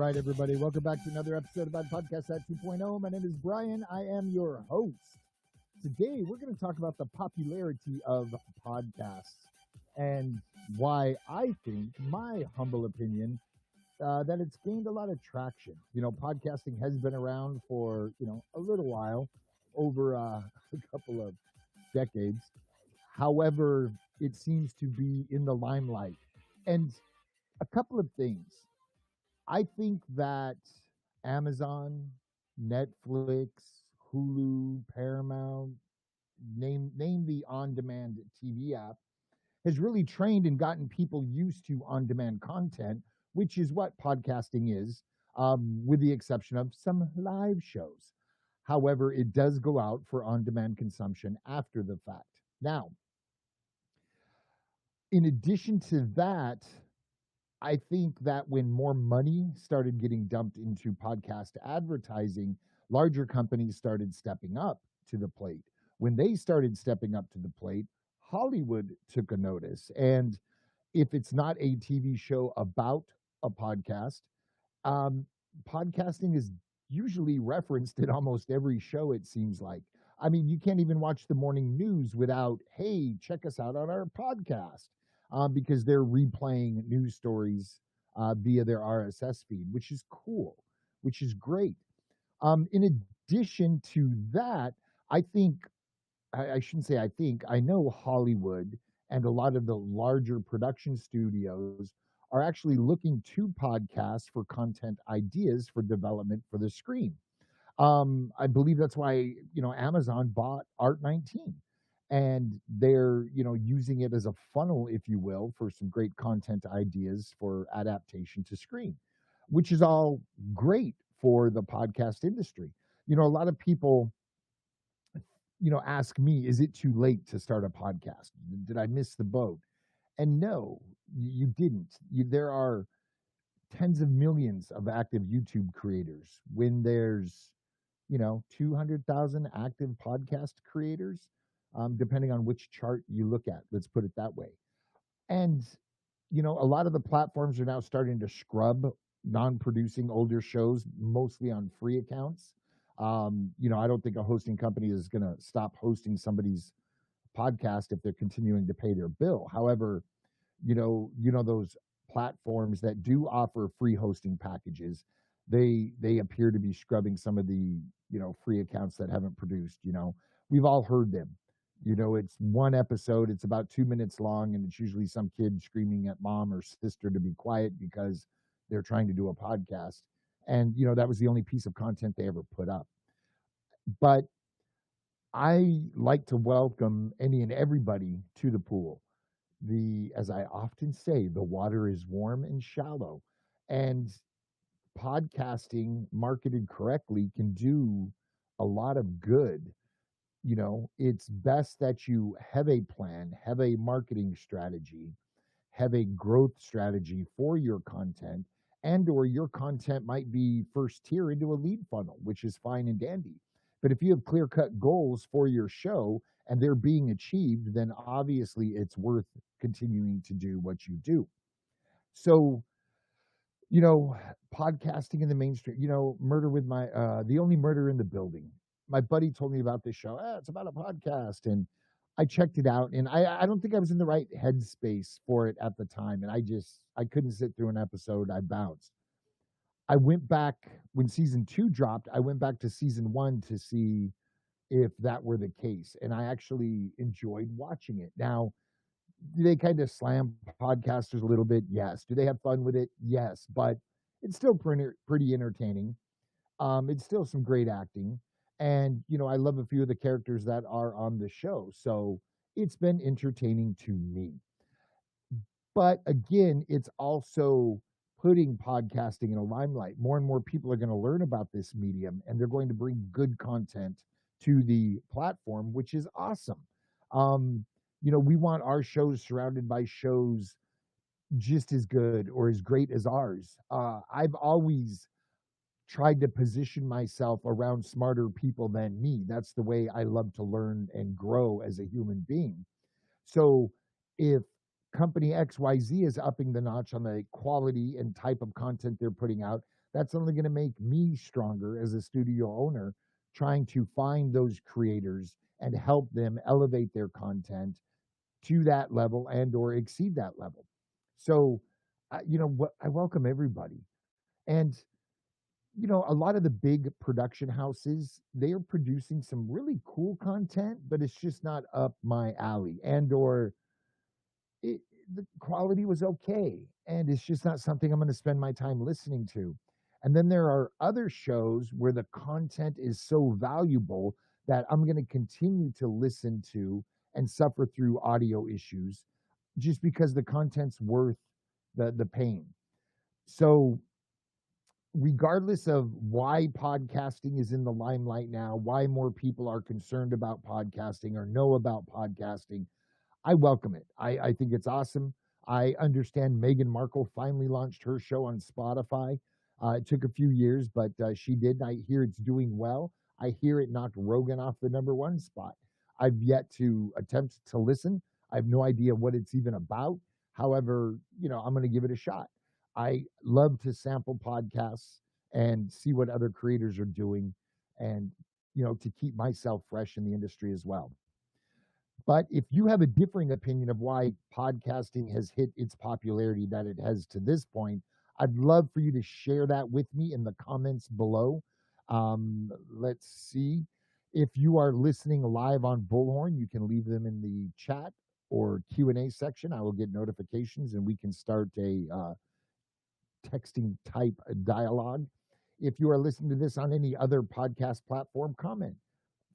right, everybody. Welcome back to another episode of Podcast at 2.0. My name is Brian. I am your host. Today, we're going to talk about the popularity of podcasts and why I think, my humble opinion, that it's gained a lot of traction. Podcasting has been around for, a little while, over a couple of decades. However, it seems to be in the limelight. And a couple of things. I think that Amazon, Netflix, Hulu, Paramount, name the on-demand TV app, has really trained and gotten people used to on-demand content, which is what podcasting is, with the exception of some live shows. However, it does go out for on-demand consumption after the fact. Now, in addition to that, I think that when more money started getting dumped into podcast advertising, larger companies started stepping up to the plate. When they started stepping up to the plate, Hollywood took a notice. And if it's not a TV show about a podcast, um, podcasting is usually referenced in almost every show, it seems like. I mean, you can't even watch the morning news without, hey, check us out on our podcast, because they're replaying news stories via their RSS feed, which is cool, which is great. In addition to that, I think, I shouldn't say I think, I know Hollywood and a lot of the larger production studios are actually looking to podcasts for content ideas for development for the screen. I believe that's why, Amazon bought Art19, and they're, using it as a funnel, if you will, for some great content ideas for adaptation to screen, which is all great for the podcast industry. A lot of people, ask me, is it too late to start a podcast? Did I miss the boat? And no, you didn't. There are tens of millions of active YouTube creators. When there's 200,000 active podcast creators, depending on which chart you look at. Let's put it that way. And, a lot of the platforms are now starting to scrub non-producing older shows, mostly on free accounts. I don't think a hosting company is going to stop hosting somebody's podcast if they're continuing to pay their bill. However, those platforms that do offer free hosting packages, they appear to be scrubbing some of the free accounts that haven't produced. We've all heard them. It's one episode, it's about 2 minutes long, and it's usually some kid screaming at mom or sister to be quiet because they're trying to do a podcast. And that was the only piece of content they ever put up. But I like to welcome any and everybody to the pool. As I often say, the water is warm and shallow, and podcasting marketed correctly can do a lot of good. It's best that you have a plan, have a marketing strategy, have a growth strategy for your content, and or your content might be first tier into a lead funnel, which is fine and dandy. But if you have clear-cut goals for your show and they're being achieved, then obviously it's worth continuing to do what you do. So, podcasting in the mainstream, Murder with My, The Only Murder in the Building. My buddy told me about this show. It's about a podcast. And I checked it out, and I don't think I was in the right headspace for it at the time. And I couldn't sit through an episode. I bounced. I went back when season 2 dropped. I went back to season 1 to see if that were the case. And I actually enjoyed watching it. Now, do they kind of slam podcasters a little bit? Yes. Do they have fun with it? Yes. But it's still pretty entertaining. It's still some great acting. And, I love a few of the characters that are on the show. So it's been entertaining to me. But again, it's also putting podcasting in a limelight. More and more people are going to learn about this medium, and they're going to bring good content to the platform, which is awesome. We want our shows surrounded by shows just as good or as great as ours. I've always tried to position myself around smarter people than me. That's the way I love to learn and grow as a human being. So if company XYZ is upping the notch on the quality and type of content they're putting out, That's only going to make me stronger as a studio owner, trying to find those creators and help them elevate their content to that level and or exceed that level. So, I welcome everybody. And a lot of the big production houses, they are producing some really cool content, but it's just not up my alley, and or it, the quality was okay, and it's just not something I'm going to spend my time listening to. And then there are other shows where the content is so valuable that I'm going to continue to listen to and suffer through audio issues just because the content's worth the pain. So regardless of why podcasting is in the limelight now, why more people are concerned about podcasting or know about podcasting, I welcome it. I think it's awesome. I understand Meghan Markle finally launched her show on Spotify. It took a few years, but she did. I hear it's doing well. I hear it knocked Rogan off the number one spot. I've yet to attempt to listen. I have no idea what it's even about. However, I'm going to give it a shot. I love to sample podcasts and see what other creators are doing, and to keep myself fresh in the industry as well. But if you have a differing opinion of why podcasting has hit its popularity that it has to this point, I'd love for you to share that with me in the comments below. Let's see. If you are listening live on Bullhorn, you can leave them in the chat or Q&A section. I will get notifications and we can start a texting type dialogue. If you are listening to this on any other podcast platform, comment.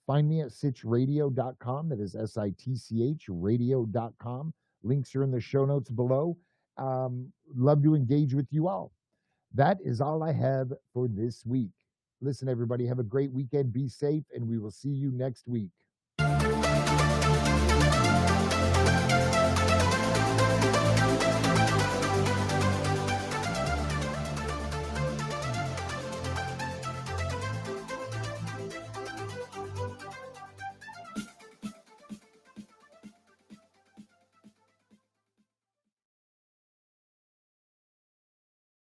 Find me at sitchradio.com. That is SITCH radio.com. Links are in the show notes below. Love to engage with you all. That is all I have for this week. Listen, everybody, have a great weekend. Be safe, and we will see you next week.